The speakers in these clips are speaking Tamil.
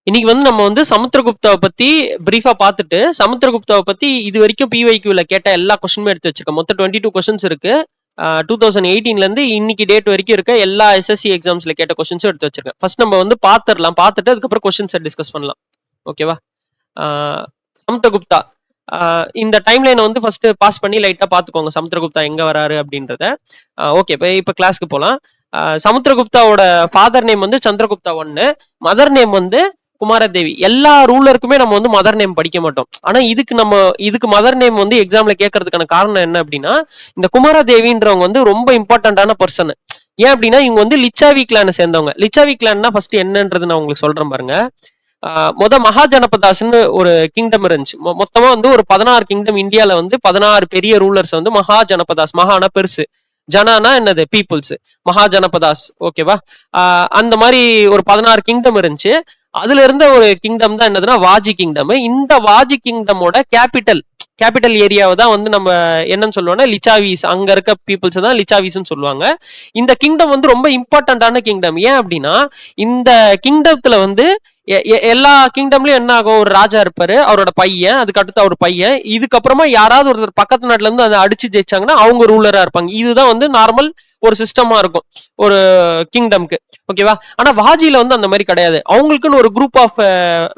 இன்னைக்கு வந்து நம்ம வந்து சமுத்திரகுப்தாவை பத்தி பிரீஃபா பார்த்துட்டு, சமுத்திரகுப்தாவை பத்தி இது வரைக்கும் பிவைக்யூல கேட்ட எல்லா கொஸ்டினுமே எடுத்து வச்சிருக்கேன். மொத்தம் 22 கொஸ்டின்ஸ் இருக்கு. 2018ல இருந்து இன்னைக்கு டேட் வரைக்கும் இருக்க எல்லா எஸ்எஸ்சி எக்ஸாம்ஸ்ல கேட்ட கொஸ்டின்ஸும் எடுத்து வச்சிருக்கேன். ஃபர்ஸ்ட் நம்ம வந்து பார்த்துடலாம், பார்த்துட்டு அதுக்கப்புறம் கொஸ்டின்ஸை டிஸ்கஸ் பண்ணலாம். ஓகேவா? சமுத்திரகுப்தா இந்த டைம்லைனை வந்து ஃபர்ஸ்ட் பாஸ் பண்ணி லைட்டா பாத்துக்கோங்க, சமுத்திரகுப்தா எங்க வராரு அப்படின்றத. ஓகே, இப்ப கிளாஸ்க்கு போலாம். சமுத்திரகுப்தாவோட ஃபாதர் நேம் வந்து சந்திரகுப்தா 1, மதர் நேம் வந்து குமாரதேவி. எல்லா ரூலருக்குமே நம்ம வந்து மதர் நேம் படிக்க மாட்டோம். ஆனா இதுக்கு மதர் நேம் வந்து எக்ஸாம்ல கேட்கறதுக்கான காரணம் என்ன அப்படின்னா, இந்த குமாரதேவின்றவங்க வந்து ரொம்ப இம்பார்ட்டன்டான பர்சன். ஏன் அப்படின்னா இவங்க வந்து லிச்சாவி கிளானை சேர்ந்தவங்க. லிச்சாவி கிளான்னா ஃபர்ஸ்ட் என்னன்றது நான் உங்களுக்கு சொல்றேன் பாருங்க. மகாஜனபதாஸ்ன்னு ஒரு கிங்டம் இருந்துச்சு. மொத்தமா வந்து ஒரு 16 கிங்டம் இந்தியால வந்து 16 பெரிய ரூலர்ஸ் வந்து மகாஜனபதாஸ். மகானா பெருசு, ஜனானா என்னது பீப்புள்ஸ், மகாஜனபதாஸ். ஓகேவா? அந்த மாதிரி ஒரு 16 கிங்டம் இருந்துச்சு. அதுல இருந்த ஒரு கிங்டம் தான் என்னதுன்னா வாஜி கிங்டம். இந்த வாஜி கிங்டமோட கேபிட்டல் ஏரியாவை தான் வந்து நம்ம என்னன்னு சொல்லுவோம்னா லிச்சாவிஸ். அங்க இருக்க பீப்புள்ஸ் தான் லிச்சாவிஸ்ன்னு சொல்லுவாங்க. இந்த கிங்டம் வந்து ரொம்ப இம்பார்ட்டன்டான கிங்டம். ஏன் அப்படின்னா இந்த கிங்டத்துல வந்து எல்லா கிங்டம்லயும் என்ன ஆகும், ஒரு ராஜா இருப்பாரு, அவரோட பையன், அதுக்கு அடுத்து அவர் பையன், இதுக்கப்புறமா யாராவது ஒருத்தர் பக்கத்து நாட்டுல இருந்து அதை அடிச்சு ஜெயிச்சாங்கன்னா அவங்க ரூலரா இருப்பாங்க. இதுதான் வந்து நார்மல் ஒரு சிஸ்டமா இருக்கும் ஒரு கிங்டம்க்கு. ஓகேவா? ஆனா வாஜில வந்து அந்த மாதிரி கிடையாது. அவங்களுக்குன்னு ஒரு குரூப் ஆஃப்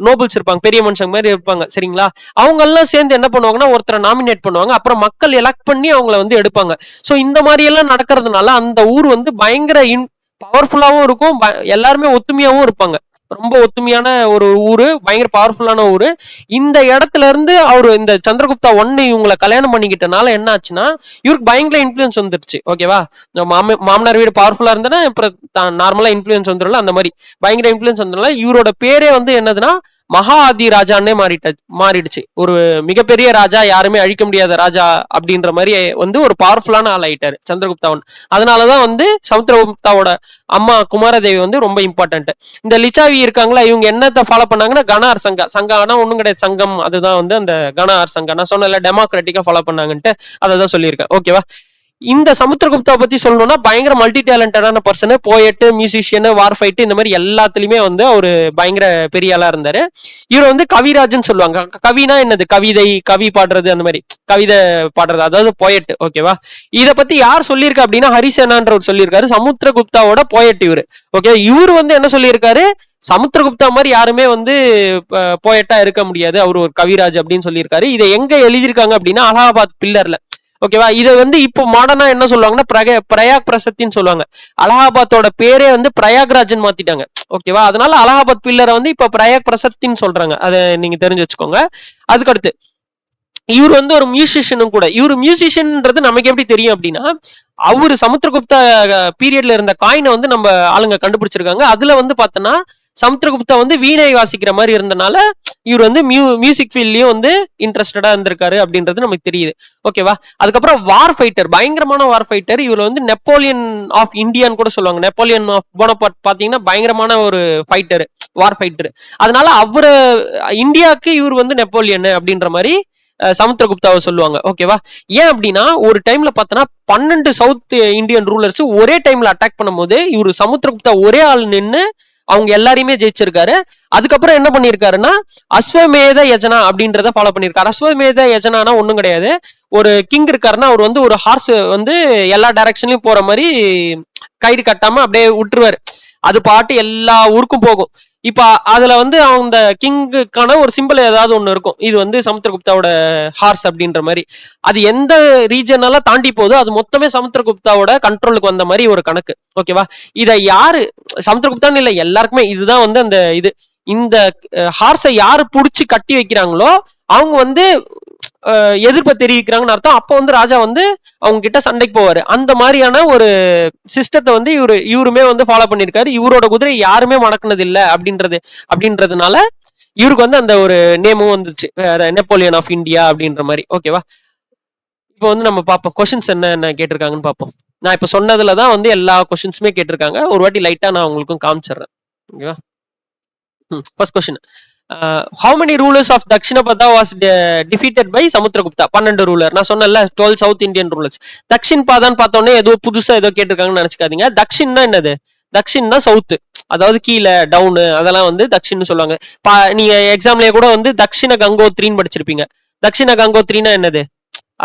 நோபல்ஸ் இருப்பாங்க, பெரிய மனுஷங்க மாதிரி இருப்பாங்க. சரிங்களா? அவங்க எல்லாம் சேர்ந்து என்ன பண்ணுவாங்கன்னா ஒருத்தரை நாமினேட் பண்ணுவாங்க, அப்புறம் மக்கள் எலக்ட் பண்ணி அவங்கள வந்து எடுப்பாங்க. சோ இந்த மாதிரி எல்லாம் நடக்கிறதுனால அந்த ஊர் வந்து பயங்கர பவர்ஃபுல்லாவும் இருக்கும், எல்லாருமே ஒத்துமையாவும் இருப்பாங்க. ரொம்ப ஒத்துமையான ஒரு ஊரு, பயங்கர பவர்ஃபுல்லான ஊரு. இந்த இடத்துல இருந்து அவரு இந்த சந்திரகுப்தா 1 இவங்களை கல்யாணம் பண்ணிக்கிட்டனால என்ன ஆச்சுன்னா இவருக்கு பயங்கர இன்ஃபுளுன்ஸ் வந்துருச்சு. ஓகேவா? மாமனார் வீடு பவர்ஃபுல்லா இருந்தா அப்புறம் நார்மலா இன்ஃபுளுன்ஸ் வந்துடல. அந்த மாதிரி பயங்கர இன்ஃபுளுன்ஸ் வந்ததுனால இவரோட பேரே வந்து என்னதுன்னா மகா ஆதி ராஜான்னே மாறிடுச்சு. ஒரு மிகப்பெரிய ராஜா, யாருமே அழிக்க முடியாத ராஜா அப்படின்ற மாதிரி வந்து ஒரு பவர்ஃபுல்லான ஆள் ஆயிட்டாரு சந்திரகுப்தா 1. அதனாலதான் வந்து சமுத்திரகுப்தாவோட அம்மா குமாரதேவி வந்து ரொம்ப இம்பார்ட்டன்ட். இந்த லிச்சாவி இருக்காங்களா, இவங்க என்னத்தை ஃபாலோ பண்ணாங்கன்னா கனார் சங்கானா ஒண்ணும் கிடையாது, சங்கம். அதுதான் வந்து அந்த கனார் சங்கம். நான் சொன்னல டெமோக்ராட்டிக்கா ஃபாலோ பண்ணாங்கன்ட்டு, அதை தான் சொல்லியிருக்கேன். ஓகேவா? இந்த சமுத்திரகுப்தா பத்தி சொல்லணும்னா பயங்கர மல்டி டேலண்டடான பர்சன். போயட்டு, மியூசிஷியன், வார் ஃபைட், இந்த மாதிரி எல்லாத்துலயுமே வந்து அவரு பயங்கர பெரிய ஆளா இருந்தாரு. இவர் வந்து கவிராஜன் சொல்லுவாங்க. கவினா என்னது, கவி பாடுறது, அந்த மாதிரி கவிதை பாடுறது, அதாவது போயட். ஓகேவா? இத பத்தி யார் சொல்லியிருக்கா அப்படின்னா ஹரிசேனான்றவர் சொல்லியிருக்காரு, சமுத்திரகுப்தாவோட போயட் இவரு. ஓகே, இவர் வந்து என்ன சொல்லியிருக்காரு, சமுத்திரகுப்தா மாதிரி யாருமே வந்து போயட்டா இருக்க முடியாது, அவர் ஒரு கவிராஜ் அப்படின்னு சொல்லியிருக்காரு. இதை எங்க எழுதியிருக்காங்க அப்படின்னா அலகாபாத் பில்லர்ல. ஓகேவா? இதை வந்து இப்போ மாடர்னா என்ன சொல்லுவாங்கன்னா பிரயாக் பிரசத்தின்னு சொல்லுவாங்க. அலகாபாத்தோட பேரே வந்து பிரயாக்ராஜ்னு மாத்திட்டாங்க. ஓகேவா? அதனால அலகாபாத் பில்லரை வந்து இப்ப பிரயாக் பிரசத்தின்னு சொல்றாங்க. அதை நீங்க தெரிஞ்சு வச்சுக்கோங்க. அதுக்கடுத்து இவர் வந்து ஒரு மியூசிஷியனும் கூட. இவர் மியூசிஷியன்ன்றது நமக்கு எப்படி தெரியும் அப்படின்னா, அவரு சமுத்திரகுப்தா பீரியட்ல இருந்த காயினை வந்து நம்ம ஆளுங்க கண்டுபிடிச்சிருக்காங்க. அதுல வந்து பார்த்தோன்னா சமுத்திரகுப்தா வந்து வீணை வாசிக்கிற மாதிரி இருந்தனால இவர் வந்து மியூசிக் ஃபீல்ட்லயும் வந்து இன்ட்ரெஸ்டடா இருந்திருக்காரு அப்படின்றது நமக்கு தெரியுது. ஓகேவா? அதுக்கப்புறம் வார் ஃபைட்டர், பயங்கரமான வார் ஃபைட்டர். இவர் வந்து நெப்போலியன் ஆஃப் இந்தியான்னு கூட சொல்லுவாங்க. நெப்போலியன் ஆஃப் போனபார்ட் பாத்தீங்கன்னா பயங்கரமான ஒரு ஃபைட்டர், வார் ஃபைட்டர். அதனால அவரு இந்தியாவுக்கு இவர் வந்து நெப்போலியன் அப்படின்ற மாதிரி சமுத்திரகுப்தாவை சொல்லுவாங்க. ஓகேவா? ஏன் அப்படின்னா ஒரு டைம்ல பார்த்தோன்னா 12 சவுத் இந்தியன் ரூலர்ஸ் ஒரே டைம்ல அட்டாக் பண்ணும்போது இவர் சமுத்திரகுப்தா ஒரே ஆள் நின்று அவங்க எல்லாரையுமே ஜெயிச்சிருக்காரு. அதுக்கப்புறம் என்ன பண்ணிருக்காருன்னா அஸ்வமேத யஜனா அப்படின்றத ஃபாலோ பண்ணிருக்காரு. அஸ்வமேத யஜனானா ஒண்ணும் கிடையாது, ஒரு கிங் இருக்காருன்னா அவர் வந்து ஒரு ஹார்ஸ் வந்து எல்லா டைரக்ஷன்லயும் போற மாதிரி கயிறு கட்டாம அப்படியே விட்டுருவாரு, அது பாட்டு எல்லா ஊருக்கும் போகும். இப்ப அதுல வந்து அந்த கிங்குக்கான ஒரு சிம்பிள் ஏதாவது ஒண்ணு இருக்கும், இது வந்து சமுத்திரகுப்தாவோட ஹார்ஸ் அப்படின்ற மாதிரி. அது எந்த ரீஜனால தாண்டி போதோ அது மொத்தமே சமுத்திரகுப்தாவோட கண்ட்ரோலுக்கு வந்த மாதிரி ஒரு கணக்கு. ஓகேவா? இதை யாரு சமுத்திரகுப்தான்னு இல்ல, எல்லாருக்குமே இதுதான் வந்து அந்த இது. இந்த ஹார்ஸை யாரு புடிச்சு கட்டி வைக்கிறாங்களோ அவங்க வந்து எதிர்ப்பை தெரிவிக்கிறாங்கன்னு அர்த்தம். அப்ப வந்து ராஜா வந்து அவங்க கிட்ட சண்டைக்கு போவாரு. அந்த மாதிரியான ஒரு சிஸ்டத்தை வந்து இவருமே வந்து ஃபாலோ பண்ணிருக்காரு. இவரோட குதிரை யாருமே மடக்குனது இல்ல அப்படின்றதுனால இவருக்கு வந்து அந்த ஒரு நேமும் வந்துச்சு, நெப்போலியன் ஆஃப் இந்தியா அப்படின்ற மாதிரி. ஓகேவா? இப்போ வந்து நம்ம பார்ப்போம் கொஸ்டின்ஸ் என்ன கேட்டிருக்காங்கன்னு பார்ப்போம். நான் இப்ப சொன்னதுலதான் வந்து எல்லா கொஸ்டின்ஸுமே கேட்டிருக்காங்க. ஒரு வாட்டி லைட்டா நான் உங்களுக்கும் காமிச்சிடுறேன். ஓகேவா? First question, how many rulers of Dakshinapatha was defeated by Samudragupta? 12 ruler. நான் சொன்னல 12 சவுத் இந்தியன் ரூலர்ஸ். தக்ஷின் பாதான்னு பார்த்தோன்னே ஏதோ புதுசா ஏதோ கேட்டிருக்காங்கன்னு நினைச்சுக்காதீங்க. தக்ஷின்னா என்னது, தக்ஷின்னா சவுத். அதாவது கீழே டவுனு அதெல்லாம் வந்து தக்ஷின்னு சொல்லுவாங்க. நீங்க எக்ஸாம்லயே கூட வந்து தக்ஷிண கங்கோத்ரின்னு படிச்சிருப்பீங்க. தக்ஷிண கங்கோத்ரினா என்னது?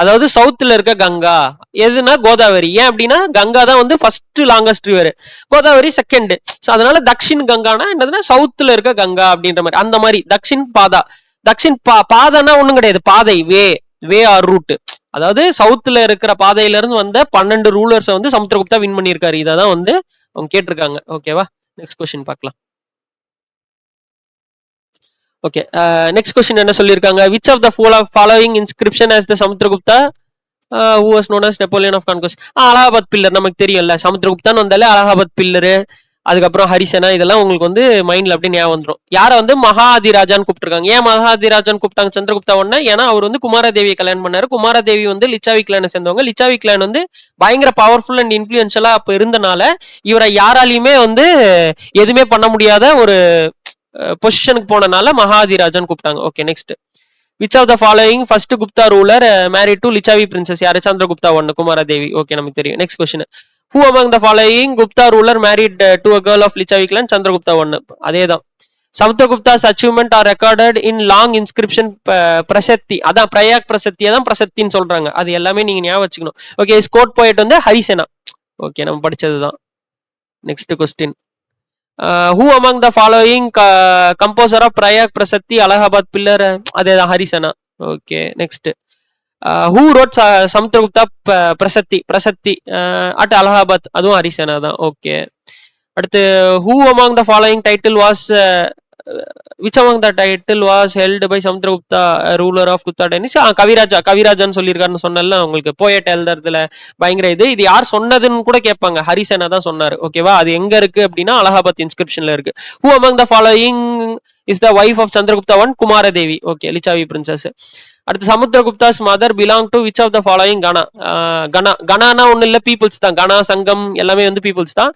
அதாவது சவுத்துல இருக்க கங்கா. எதுனா கோதாவரி. ஏன் அப்படின்னா கங்கா தான் வந்து first longest river, Godavari second. So அதனால தக்ஷின் கங்கானா என்னதுன்னா சவுத்துல இருக்க கங்கா அப்படின்ற மாதிரி. அந்த மாதிரி தக்ஷின் பாதா. தக்ஷின் பாதைனா ஒண்ணும் கிடையாது, பாதை, வே ஆர் ரூட். அதாவது சவுத்துல இருக்கிற பாதையில இருந்து வந்த 12 ரூலர்ஸ் வந்து சமுத்திரகுப்தா வின் பண்ணியிருக்காரு. இதான் வந்து அவங்க கேட்டிருக்காங்க. ஓகேவா? நெக்ஸ்ட் கொஸ்டின் பார்க்கலாம். ஓகே, நெக்ஸ்ட் கொஸ்டின் என்ன சொல்லியிருக்காங்க? Which of the following inscription as the Samudragupta who was known as Napoleon of Conquest? Allahabad pillar நமக்கு தெரியும்ல. சமுத்திரகுப்தான் வந்தாலே அலகாபாத் பில்லரு, அதுக்கப்புறம் ஹரிசேனா, இதெல்லாம் உங்களுக்கு வந்து மைண்ட்ல அப்படியே ஞாபகம் வந்துடும். யாரை வந்து மகாதிராஜான்னு கூப்பிட்டுருக்காங்க? ஏன் மகாதிராஜான்னு கூப்பிட்டாங்க சந்திரகுப்தா ஒன்னா? ஏன்னா அவர் வந்து குமாரதேவியை கல்யாணம் பண்ணாரு. குமாரதேவி வந்து லிச்சாவி கிளானை சேர்ந்தவங்க. லிச்சாவி கிளான் வந்து பயங்கர பவர்ஃபுல் அண்ட் இன்ஃபுளுன்ஷியலா அப்ப இருந்தனால இவரை யாராலையுமே வந்து எதுவுமே பண்ண முடியாத ஒரு பொசிஷனுக்கு போனனால மகாதிராஜான்னு கூப்பிட்டாங்க. Okay, next. Which of the following first Gupta ruler married to Lichchhavi princess? யாரு? சந்திரகுப்தா ஒன்னு, குமாரதேவி. ஓகே, நமக்கு தெரியும். Next question. Who among the following Gupta ruler married to a girl of Lichchhavi clan? Chandragupta ஒன்னு. அதேதான். Samudragupta's achievement are recorded in long inscription Prashasti. அதான் பிரயாக் பிரசத்தியை தான் பிரசத்தின்னு சொல்றாங்க. அது எல்லாமே நீங்க ஞாபகம் வச்சுக்கணும். ஓகே, ஸ்கோட் போயிட் வந்து ஹரிசேனா. ஓகே, நம்ம படிச்சதுதான். Next question. Who among the following composer of Prayag Prashasti Allahabad pillar? அதேதான், Harisena. Okay, next. Who wrote Samudragupta Prashasti at Allahabad? அதுவும் ஹரிசேனா தான். ஓகே, அடுத்து. Who among the following title was which among the title was held by Samudragupta ruler of Gupta dynasty? கவிராஜான்னு சொல்லியிருக்காருன்னு சொன்னல உங்களுக்கு. போயட் எழுதுறதுல பயங்கர இது யார் சொன்னதுன்னு கூட கேட்பாங்க. ஹரிசேனா தான் சொன்னாரு. ஓகேவா? அது எங்க இருக்கு அப்படின்னா அலகாபாத் இன்ஸ்கிரிப்ஷன்ல இருக்கு. Who among the following is the wife of Chandragupta one? Kumaradevi. Okay, Lichchhavi princess. அடுத்து, Samudragupta's mother belong to which of the following gana? கனானா ஒண்ணு இல்ல, பீப்புள்ஸ் தான். கனா, சங்கம் எல்லாமே வந்து பீப்புள்ஸ் தான்.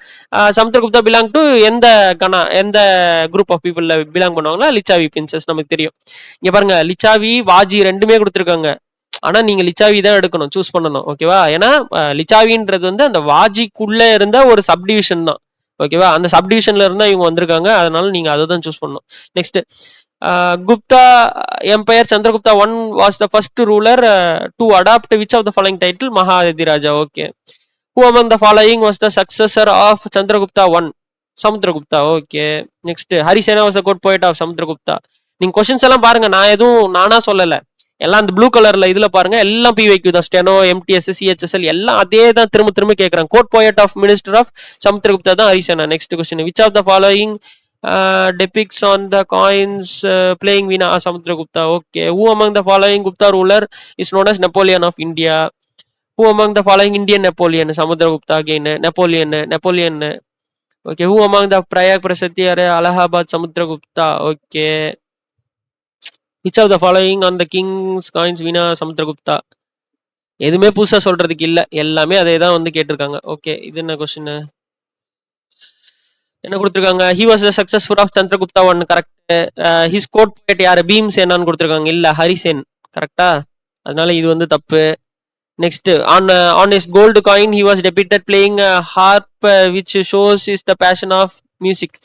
சமுத்திரகுப்தா பிலாங் டு எந்த கனா, எந்த குரூப் ஆஃப் பீப்புள்ல பிலாங் பண்ணுவாங்களா? லிச்சாவி பிரின்சஸ். நமக்கு தெரியும். இங்க பாருங்க, லிச்சாவி வாஜி ரெண்டுமே கொடுத்துருக்காங்க. ஆனா நீங்க லிச்சாவி தான் எடுக்கணும், சூஸ் பண்ணணும். ஓகேவா? ஏன்னா லிச்சாவின்றது வந்து அந்த வாஜிக்குள்ள இருந்த ஒரு சப்டிவிஷன் தான். ஓகேவா? அந்த சப்டிவிஷன்ல இருந்தா இவங்க வந்திருக்காங்க. அதனால நீங்க அதை தான் சூஸ் பண்ணணும். Next. Gupta Empire, Chandragupta I was the first ruler to adopt which of the following title? Mahadiraja. Okay. Who among the following was the successor of Chandragupta I? Samudragupta. Okay. Next. Harisena was a good poet of Samudragupta. நீங்க கொஸ்டின்ஸ் எல்லாம் பாருங்க, நான் எதுவும் நானா சொல்லல. எல்லாம் அந்த ப்ளூ கலர்ல இதுல பாருங்க, எல்லாம் பிவைக்யூ தான். ஸ்டெனோ, எம்டிஎஸ், சிஹெச்எஸ்எல் எல்லாம் அதே தான் திரும்ப திரும்ப கேட்கறாங்க. Court poet of minister of Samudragupta தான் Harisena. Next question. Which of the following depicts on the coins playing Veena? Samudragupta. Okay. Who among the following Gupta ruler is known as Napoleon of India? Who among the following Indian Napoleon? Samudragupta again. Napoleon. Okay. Who among the Prayak Prasati or Allahabad? Samudragupta. Okay. Which of the following on the king's coins Veena? Samudragupta. எதுவுமே புதுசா சொல்றதுக்கு இல்ல, எல்லாமே அதே தான் வந்து கேட்டிருக்காங்க. ஓகே, இது என்ன கொஸ்டின்? என்ன கொடுத்துருக்காங்க? He was the successful of Chandragupta one. Correct. His court poet யாரு? பீம்சேனான்னு கொடுத்துருக்காங்க. இல்ல, ஹரிசேன். கரெக்டா? அதனால இது வந்து தப்பு. Next. On his gold coin he was depicted playing harp which shows is the passion of music.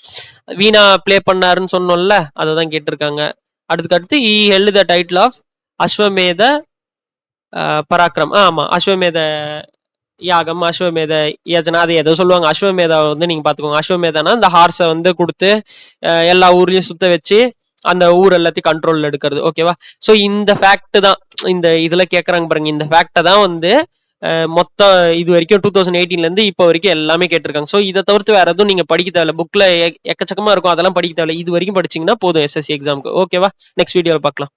Veena play பண்ணாருன்னு சொன்னோம்ல, அதை தான் கேட்டிருக்காங்க. அடுத்து he held the title of Ashvamedha Parakrama. ஆமா, அஸ்வமேத யாகம், அஸ்வமேத யஜனா, அது ஏதோ சொல்லுவாங்க. அஸ்வமேதா வந்து நீங்க பாத்துக்கோங்க. அஸ்வமேதானா இந்த ஹார்ஸை வந்து கொடுத்து எல்லா ஊர்லயும் சுத்த வச்சு அந்த ஊர் எல்லாத்தையும் கண்ட்ரோல்ல எடுக்கிறது. ஓகேவா? சோ இந்த ஃபேக்ட் தான் இந்த இதுல கேக்குறாங்க பாருங்க. இந்த ஃபேக்ட தான் வந்து மொத்த இது வரைக்கும் 2018ல இருந்து இப்போ வரைக்கும் எல்லாமே கேட்டிருக்காங்க. சோ இதை தவிர்த்து வேற எதுவும் நீங்க படிக்க தேவையில்ல. புக்ல எக்கச்சக்கமா இருக்கும், அதெல்லாம் படிக்க தேவையில்ல. இது வரைக்கும் படிச்சீங்கன்னா போதும் எஸ்எஸ்சி எக்ஸாமுக்கு. ஓகேவா? நெக்ஸ்ட் வீடியோல பார்க்கலாம்.